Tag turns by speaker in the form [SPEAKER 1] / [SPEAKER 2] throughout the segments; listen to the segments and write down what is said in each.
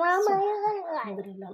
[SPEAKER 1] Mama,
[SPEAKER 2] আলহামদুলিল্লাহ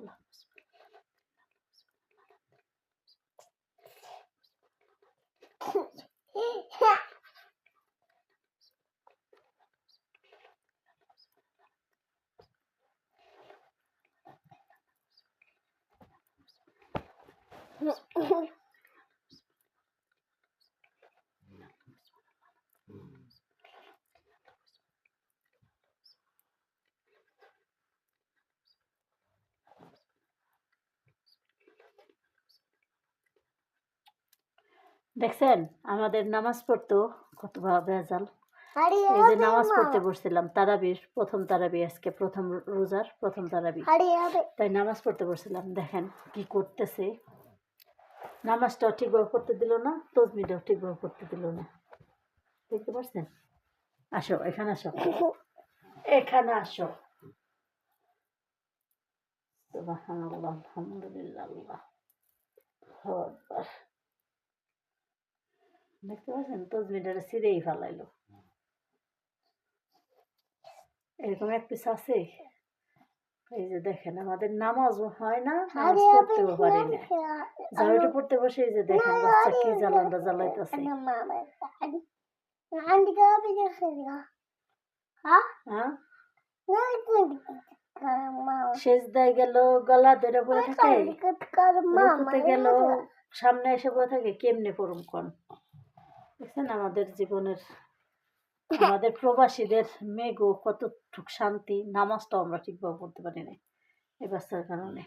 [SPEAKER 2] দেখছেন আমাদের নামাজ পড়তো কত ভেজাল। এই যে নামাজ পড়তে বসছিলাম, তারাবির প্রথম তারাবি, আজকে প্রথম রোজার প্রথম তারাবি, তাই নামাজ পড়তে বসছিলাম। দেখেন কি করতেছে, নামাজটাও ঠিকভাবে পড়তে দিল না, তসবিটাও ঠিকভাবে পড়তে দিল না। দেখতে পাচ্ছেন? আসো এখানে, আসো এখানে আসো। সুবহানাল্লাহ, আলহামদুলিল্লাহ, আল্লাহু আকবার। দেখতে পাচ্ছেন তসবিটারে ছিঁড়েই ফেলাইলো। এরকম এক পিস আছে। এই যে দেখেন আমাদের নামাজও হয় না, নামাজ পড়তেও পারি না। ঝাড়ুটা পড়তে বসে এই যে দেখেন বাচ্চা কি জ্বালানটা জ্বালাইতেছে। সেজদায় গেল গলা ধরে বয়ে থাকে, রুকুতে গেল সামনে এসে বয়ে থাকে, কেমনে পড়ুম কোন? দেখছেন আমাদের জীবনের, আমাদের প্রবাসীদের মেঘও কতটুক শান্তি, নামাজটাও আমরা ঠিকভাবে পড়তে পারি না এই বাচ্চার কারণে।